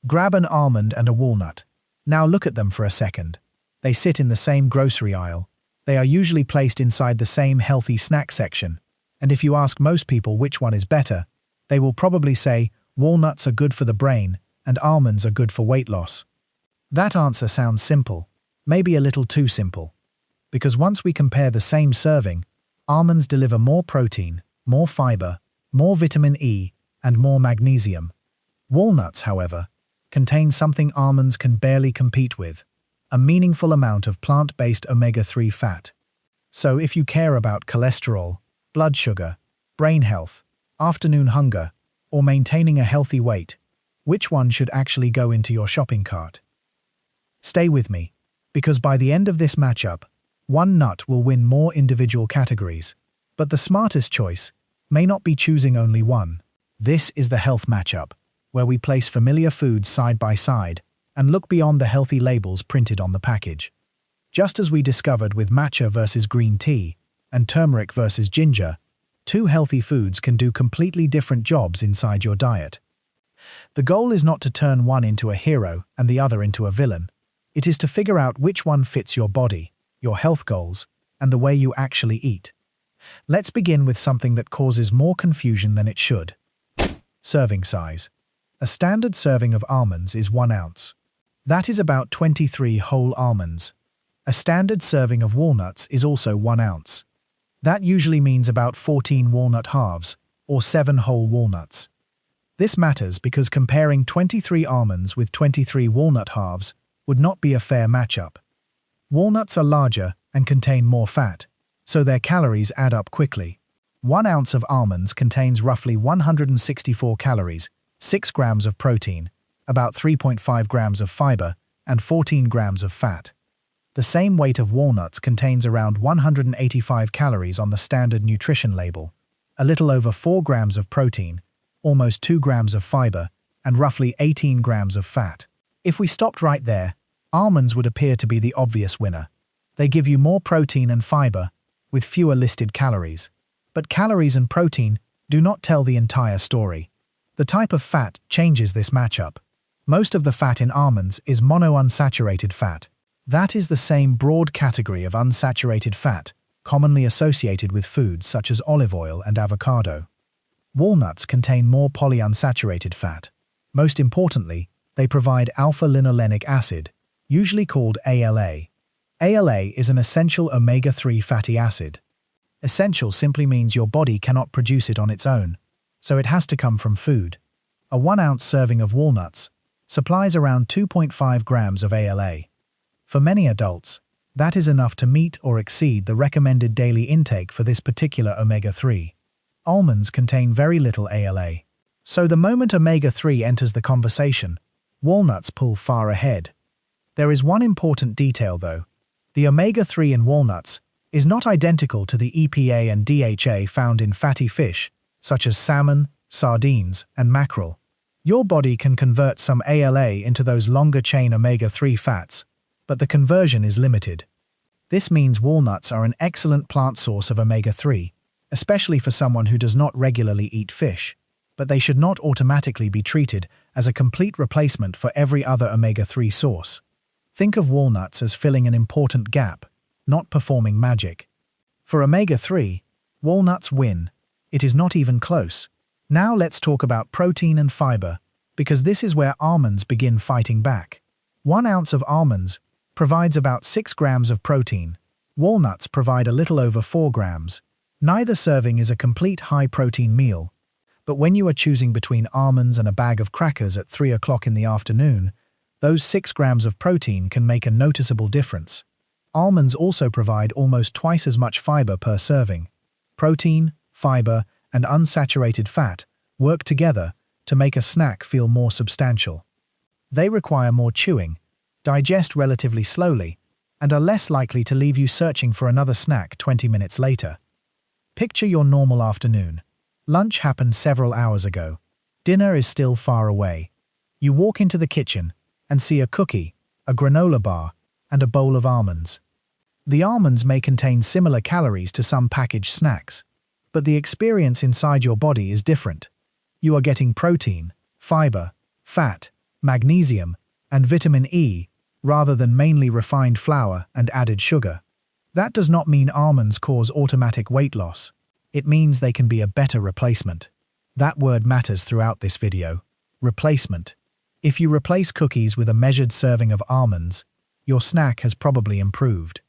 Grab an almond and a walnut. Now look at them for a second. They sit in the same grocery aisle. They are usually placed inside the same healthy snack section. And if you ask most people which one is better, they will probably say walnuts are good for the brain and almonds are good for weight loss. That answer sounds simple, maybe a little too simple. Because once we compare the same serving, almonds deliver more protein, more fiber, more vitamin E, and more magnesium. Walnuts, however, contain something almonds can barely compete with, a meaningful amount of plant-based omega-3 fat. So if you care about cholesterol, blood sugar, brain health, afternoon hunger, or maintaining a healthy weight, which one should actually go into your shopping cart? Stay with me, because by the end of this matchup, one nut will win more individual categories, but the smartest choice may not be choosing only one. This is the health matchup, where we place familiar foods side by side and look beyond the healthy labels printed on the package. Just as we discovered with matcha versus green tea and turmeric versus ginger, two healthy foods can do completely different jobs inside your diet. The goal is not to turn one into a hero and the other into a villain. It is to figure out which one fits your body, your health goals, and the way you actually eat. Let's begin with something that causes more confusion than it should. Serving size. A standard serving of almonds is 1 ounce. That is about 23 whole almonds. A standard serving of walnuts is also 1 ounce. That usually means about 14 walnut halves, or 7 whole walnuts. This matters because comparing 23 almonds with 23 walnut halves would not be a fair matchup. Walnuts are larger and contain more fat, so their calories add up quickly. 1 ounce of almonds contains roughly 164 calories, 6 grams of protein, about 3.5 grams of fiber, and 14 grams of fat. The same weight of walnuts contains around 185 calories on the standard nutrition label, a little over 4 grams of protein, almost 2 grams of fiber, and roughly 18 grams of fat. If we stopped right there, almonds would appear to be the obvious winner. They give you more protein and fiber, with fewer listed calories. But calories and protein do not tell the entire story. The type of fat changes this matchup. Most of the fat in almonds is monounsaturated fat. That is the same broad category of unsaturated fat commonly associated with foods such as olive oil and avocado. Walnuts contain more polyunsaturated fat. Most importantly, they provide alpha-linolenic acid, usually called ALA. ALA is an essential omega-3 fatty acid. Essential simply means your body cannot produce it on its own, so it has to come from food. A 1 ounce serving of walnuts supplies around 2.5 grams of ALA. For many adults, that is enough to meet or exceed the recommended daily intake for this particular omega-3. Almonds contain very little ALA. So the moment omega-3 enters the conversation, walnuts pull far ahead. There is one important detail though. The omega-3 in walnuts is not identical to the EPA and DHA found in fatty fish, such as salmon, sardines, and mackerel. Your body can convert some ALA into those longer-chain omega-3 fats, but the conversion is limited. This means walnuts are an excellent plant source of omega-3, especially for someone who does not regularly eat fish, but they should not automatically be treated as a complete replacement for every other omega-3 source. Think of walnuts as filling an important gap, not performing magic. For omega-3, walnuts win. It is not even close. Now let's talk about protein and fiber, because this is where almonds begin fighting back. 1 ounce of almonds provides about 6 grams of protein. Walnuts provide a little over 4 grams. Neither serving is a complete high-protein meal. But when you are choosing between almonds and a bag of crackers at 3 o'clock in the afternoon, those 6 grams of protein can make a noticeable difference. Almonds also provide almost twice as much fiber per serving. Protein, fiber, and unsaturated fat work together to make a snack feel more substantial. They require more chewing, digest relatively slowly, and are less likely to leave you searching for another snack 20 minutes later. Picture your normal afternoon. Lunch happened several hours ago. Dinner is still far away. You walk into the kitchen and see a cookie, a granola bar, and a bowl of almonds. The almonds may contain similar calories to some packaged snacks, but the experience inside your body is different. You are getting protein, fiber, fat, magnesium, and vitamin E, rather than mainly refined flour and added sugar. That does not mean almonds cause automatic weight loss. It means they can be a better replacement. That word matters throughout this video. Replacement. If you replace cookies with a measured serving of almonds, your snack has probably improved.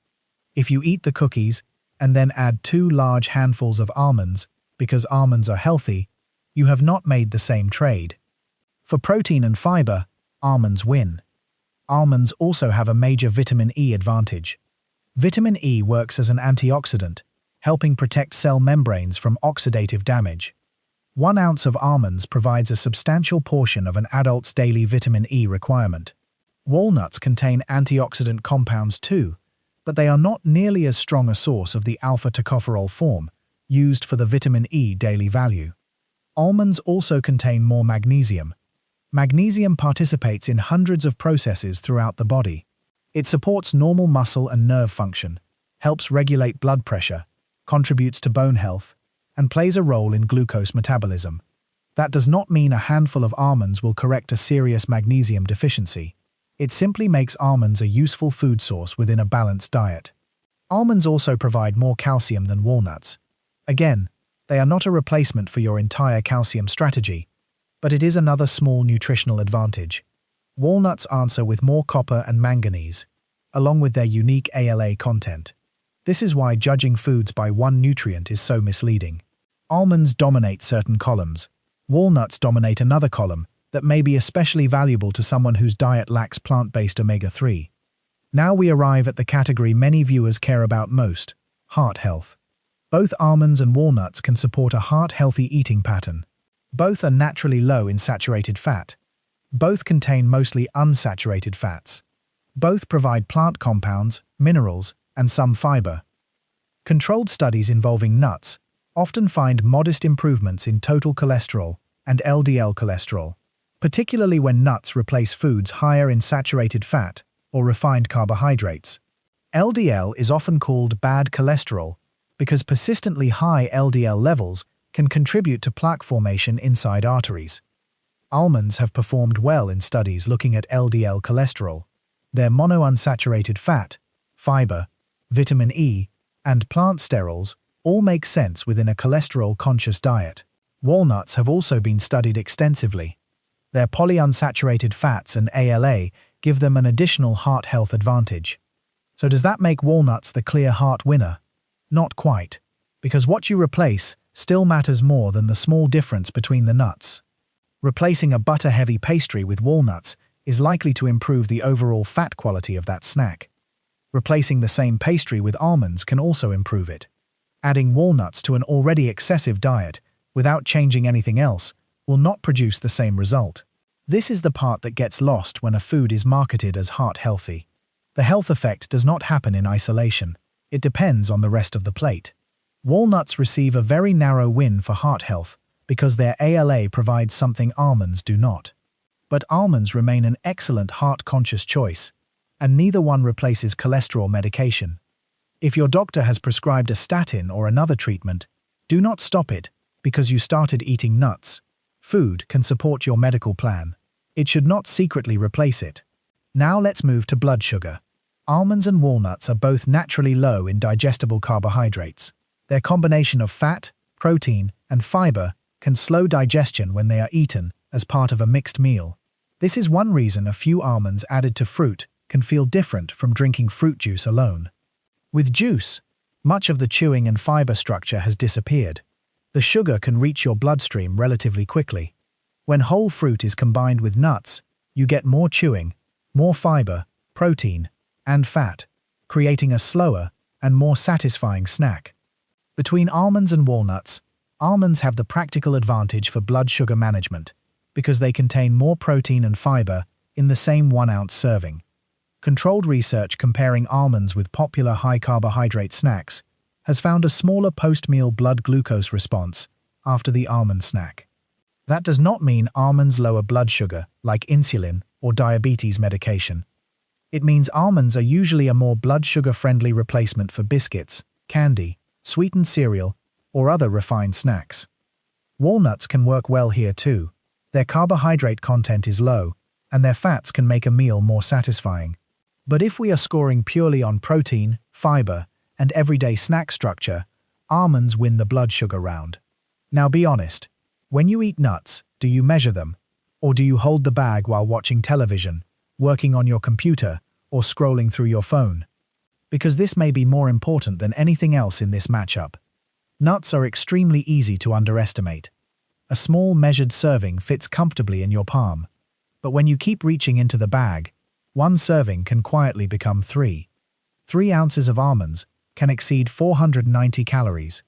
If you eat the cookies and then add 2 large handfuls of almonds because almonds are healthy, you have not made the same trade. For protein and fiber, almonds win. Almonds also have a major vitamin E advantage. Vitamin E works as an antioxidant, helping protect cell membranes from oxidative damage. 1 ounce of almonds provides a substantial portion of an adult's daily vitamin E requirement. Walnuts contain antioxidant compounds too, but they are not nearly as strong a source of the alpha-tocopherol form, used for the vitamin E daily value. Almonds also contain more magnesium. Magnesium participates in hundreds of processes throughout the body. It supports normal muscle and nerve function, helps regulate blood pressure, contributes to bone health, and plays a role in glucose metabolism. That does not mean a handful of almonds will correct a serious magnesium deficiency. It simply makes almonds a useful food source within a balanced diet. Almonds also provide more calcium than walnuts. Again, they are not a replacement for your entire calcium strategy, but it is another small nutritional advantage. Walnuts answer with more copper and manganese, along with their unique ALA content. This is why judging foods by one nutrient is so misleading. Almonds dominate certain columns. Walnuts dominate another column that may be especially valuable to someone whose diet lacks plant-based omega-3. Now we arrive at the category many viewers care about most: heart health. Both almonds and walnuts can support a heart-healthy eating pattern. Both are naturally low in saturated fat. Both contain mostly unsaturated fats. Both provide plant compounds, minerals, and some fiber. Controlled studies involving nuts often find modest improvements in total cholesterol and LDL cholesterol, particularly when nuts replace foods higher in saturated fat or refined carbohydrates. LDL is often called bad cholesterol because persistently high LDL levels can contribute to plaque formation inside arteries. Almonds have performed well in studies looking at LDL cholesterol. Their monounsaturated fat, fiber, vitamin E, and plant sterols all make sense within a cholesterol-conscious diet. Walnuts have also been studied extensively. Their polyunsaturated fats and ALA give them an additional heart health advantage. So does that make walnuts the clear heart winner? Not quite, because what you replace still matters more than the small difference between the nuts. Replacing a butter-heavy pastry with walnuts is likely to improve the overall fat quality of that snack. Replacing the same pastry with almonds can also improve it. Adding walnuts to an already excessive diet without changing anything else will not produce the same result. This is the part that gets lost when a food is marketed as heart-healthy. The health effect does not happen in isolation. It depends on the rest of the plate. Walnuts receive a very narrow win for heart health because their ALA provides something almonds do not. But almonds remain an excellent heart-conscious choice, and neither one replaces cholesterol medication. If your doctor has prescribed a statin or another treatment, do not stop it because you started eating nuts. Food can support your medical plan. It should not secretly replace it. Now let's move to blood sugar. Almonds and walnuts are both naturally low in digestible carbohydrates. Their combination of fat, protein, and fiber can slow digestion when they are eaten as part of a mixed meal. This is one reason a few almonds added to fruit can feel different from drinking fruit juice alone. With juice, much of the chewing and fiber structure has disappeared. The sugar can reach your bloodstream relatively quickly. When whole fruit is combined with nuts, you get more chewing, more fiber, protein, and fat, creating a slower and more satisfying snack. Between almonds and walnuts, almonds have the practical advantage for blood sugar management because they contain more protein and fiber in the same 1-ounce serving. Controlled research comparing almonds with popular high-carbohydrate snacks has found a smaller post-meal blood glucose response after the almond snack. That does not mean almonds lower blood sugar like insulin or diabetes medication. It means almonds are usually a more blood sugar-friendly replacement for biscuits, candy, sweetened cereal, or other refined snacks. Walnuts can work well here too. Their carbohydrate content is low, and their fats can make a meal more satisfying. But if we are scoring purely on protein, fiber, and everyday snack structure, almonds win the blood sugar round. Now be honest, when you eat nuts, do you measure them? Or do you hold the bag while watching television, working on your computer, or scrolling through your phone? Because this may be more important than anything else in this matchup. Nuts are extremely easy to underestimate. A small measured serving fits comfortably in your palm. But when you keep reaching into the bag, one serving can quietly become 3. 3 ounces of almonds can exceed 490 calories.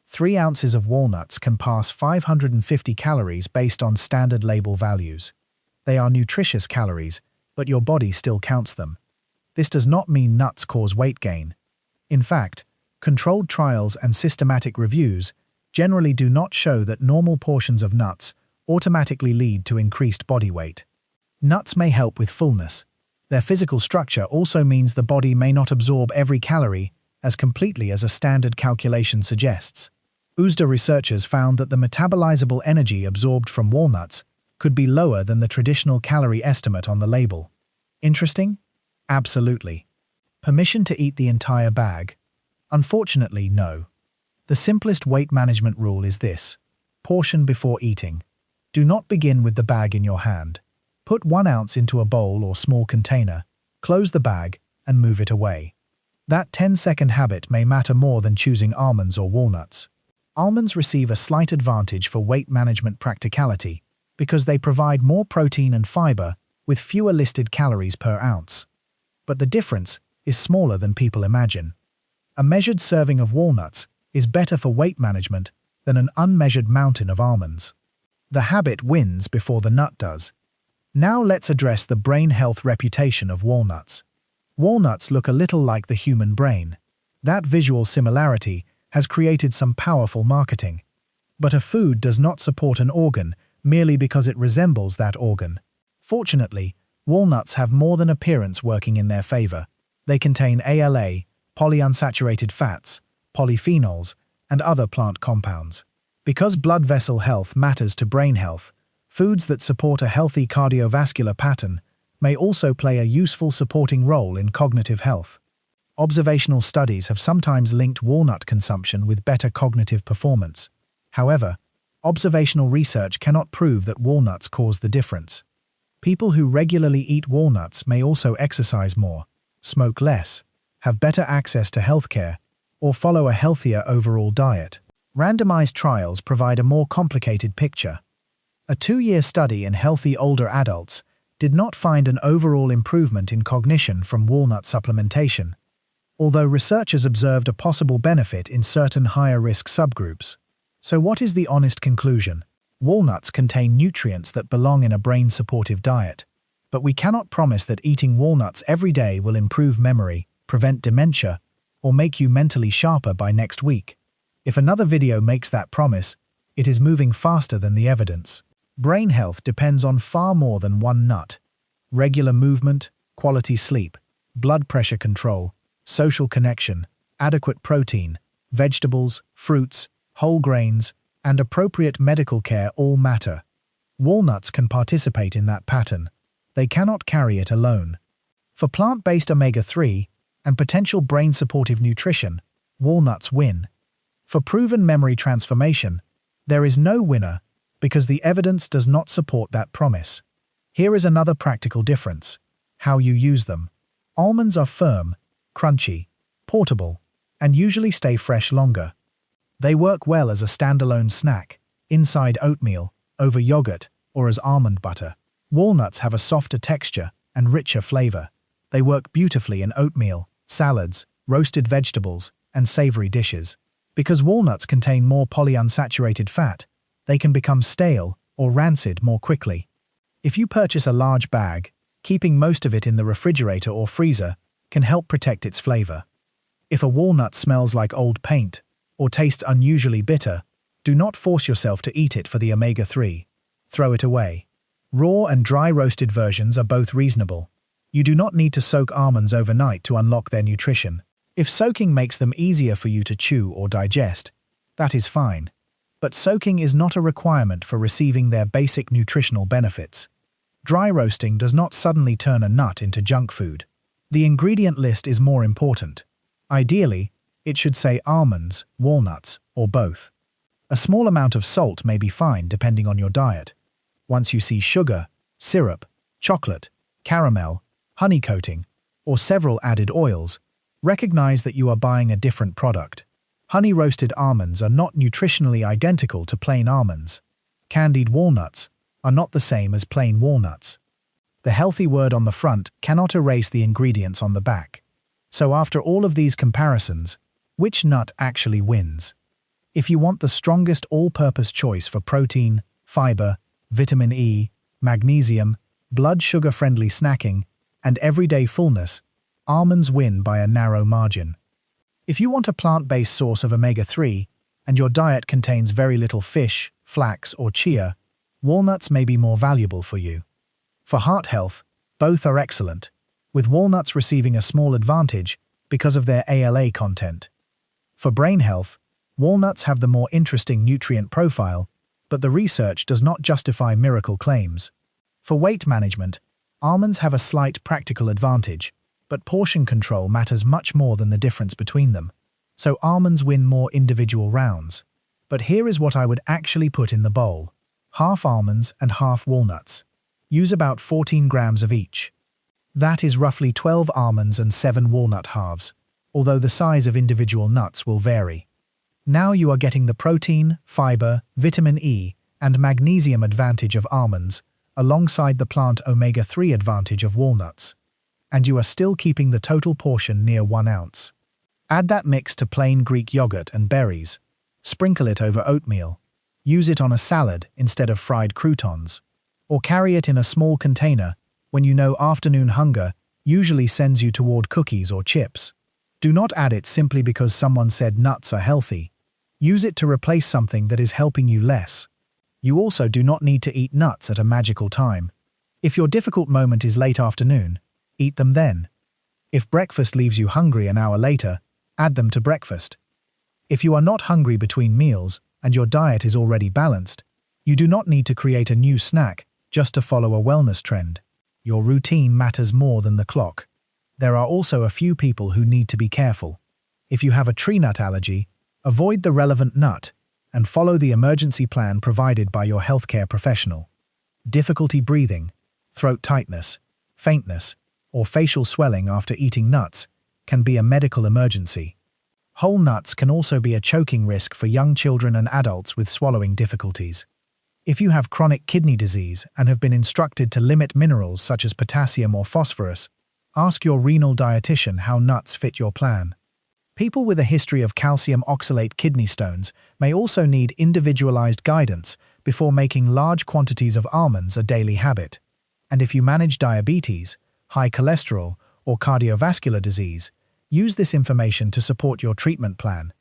3 ounces of walnuts can pass 550 calories based on standard label values. They are nutritious calories, but your body still counts them. This does not mean nuts cause weight gain. In fact, controlled trials and systematic reviews generally do not show that normal portions of nuts automatically lead to increased body weight. Nuts may help with fullness. Their physical structure also means the body may not absorb every calorie as completely as a standard calculation suggests. USDA researchers found that the metabolizable energy absorbed from walnuts could be lower than the traditional calorie estimate on the label. Interesting? Absolutely. Permission to eat the entire bag? Unfortunately, no. The simplest weight management rule is this: portion before eating. Do not begin with the bag in your hand. Put 1 ounce into a bowl or small container, close the bag, and move it away. That 10-second habit may matter more than choosing almonds or walnuts. Almonds receive a slight advantage for weight management practicality because they provide more protein and fiber with fewer listed calories per ounce. But the difference is smaller than people imagine. A measured serving of walnuts is better for weight management than an unmeasured mountain of almonds. The habit wins before the nut does. Now let's address the brain health reputation of walnuts. Walnuts look a little like the human brain. That visual similarity has created some powerful marketing. But a food does not support an organ merely because it resembles that organ. Fortunately, walnuts have more than appearance working in their favor. They contain ALA, polyunsaturated fats, polyphenols, and other plant compounds. Because blood vessel health matters to brain health, foods that support a healthy cardiovascular pattern may also play a useful supporting role in cognitive health. Observational studies have sometimes linked walnut consumption with better cognitive performance. However, observational research cannot prove that walnuts cause the difference. People who regularly eat walnuts may also exercise more, smoke less, have better access to healthcare, or follow a healthier overall diet. Randomized trials provide a more complicated picture. A 2-year study in healthy older adults did not find an overall improvement in cognition from walnut supplementation, although researchers observed a possible benefit in certain higher-risk subgroups. So what is the honest conclusion? Walnuts contain nutrients that belong in a brain-supportive diet, but we cannot promise that eating walnuts every day will improve memory, prevent dementia, or make you mentally sharper by next week. If another video makes that promise, it is moving faster than the evidence. Brain health depends on far more than one nut. Regular movement, quality sleep, blood pressure control, social connection, adequate protein, vegetables, fruits, whole grains, and appropriate medical care all matter. Walnuts can participate in that pattern. They cannot carry it alone. For plant-based omega-3 and potential brain-supportive nutrition, walnuts win. For proven memory transformation, there is no winner because the evidence does not support that promise. Here is another practical difference: how you use them. Almonds are firm, crunchy, portable, and usually stay fresh longer. They work well as a standalone snack, inside oatmeal, over yogurt, or as almond butter. Walnuts have a softer texture and richer flavor. They work beautifully in oatmeal, salads, roasted vegetables, and savory dishes. Because walnuts contain more polyunsaturated fat, they can become stale or rancid more quickly. If you purchase a large bag, keeping most of it in the refrigerator or freezer can help protect its flavor. If a walnut smells like old paint or tastes unusually bitter, do not force yourself to eat it for the omega-3. Throw it away. Raw and dry roasted versions are both reasonable. You do not need to soak almonds overnight to unlock their nutrition. If soaking makes them easier for you to chew or digest, that is fine. But soaking is not a requirement for receiving their basic nutritional benefits. Dry roasting does not suddenly turn a nut into junk food. The ingredient list is more important. Ideally, it should say almonds, walnuts, or both. A small amount of salt may be fine depending on your diet. Once you see sugar, syrup, chocolate, caramel, honey coating, or several added oils, recognize that you are buying a different product. Honey-roasted almonds are not nutritionally identical to plain almonds. Candied walnuts are not the same as plain walnuts. The healthy word on the front cannot erase the ingredients on the back. So after all of these comparisons, which nut actually wins? If you want the strongest all-purpose choice for protein, fiber, vitamin E, magnesium, blood sugar-friendly snacking, and everyday fullness, almonds win by a narrow margin. If you want a plant-based source of omega-3 and your diet contains very little fish, flax, or chia, walnuts may be more valuable for you. For heart health, both are excellent, with walnuts receiving a small advantage because of their ALA content. For brain health, walnuts have the more interesting nutrient profile, but the research does not justify miracle claims. For weight management, almonds have a slight practical advantage, but portion control matters much more than the difference between them, so almonds win more individual rounds. But here is what I would actually put in the bowl: half almonds and half walnuts. Use about 14 grams of each. That is roughly 12 almonds and 7 walnut halves, although the size of individual nuts will vary. Now you are getting the protein, fiber, vitamin E, and magnesium advantage of almonds, alongside the plant omega-3 advantage of walnuts. And you are still keeping the total portion near 1 ounce. Add that mix to plain Greek yogurt and berries. Sprinkle it over oatmeal. Use it on a salad instead of fried croutons. Or carry it in a small container when you know afternoon hunger usually sends you toward cookies or chips. Do not add it simply because someone said nuts are healthy. Use it to replace something that is helping you less. You also do not need to eat nuts at a magical time. If your difficult moment is late afternoon, eat them then. If breakfast leaves you hungry an hour later, add them to breakfast. If you are not hungry between meals and your diet is already balanced, you do not need to create a new snack just to follow a wellness trend. Your routine matters more than the clock. There are also a few people who need to be careful. If you have a tree nut allergy, avoid the relevant nut and follow the emergency plan provided by your healthcare professional. Difficulty breathing, throat tightness, faintness, or facial swelling after eating nuts can be a medical emergency. Whole nuts can also be a choking risk for young children and adults with swallowing difficulties. If you have chronic kidney disease and have been instructed to limit minerals such as potassium or phosphorus, ask your renal dietitian how nuts fit your plan. People with a history of calcium oxalate kidney stones may also need individualized guidance before making large quantities of almonds a daily habit. And if you manage diabetes, high cholesterol, or cardiovascular disease, use this information to support your treatment plan,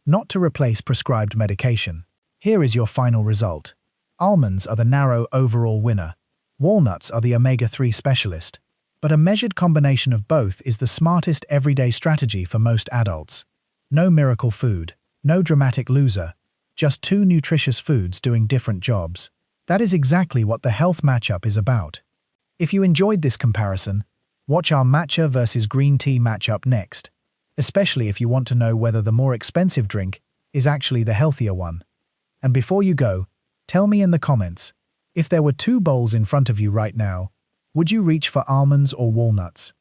not to replace prescribed medication. Here is your final result. Almonds are the narrow overall winner. Walnuts are the omega-3 specialist. But a measured combination of both is the smartest everyday strategy for most adults. No miracle food, no dramatic loser, just 2 nutritious foods doing different jobs. That is exactly what the health matchup is about. If you enjoyed this comparison, watch our matcha versus green tea matchup next, especially if you want to know whether the more expensive drink is actually the healthier one. And before you go, tell me in the comments, if there were 2 bowls in front of you right now, would you reach for almonds or walnuts?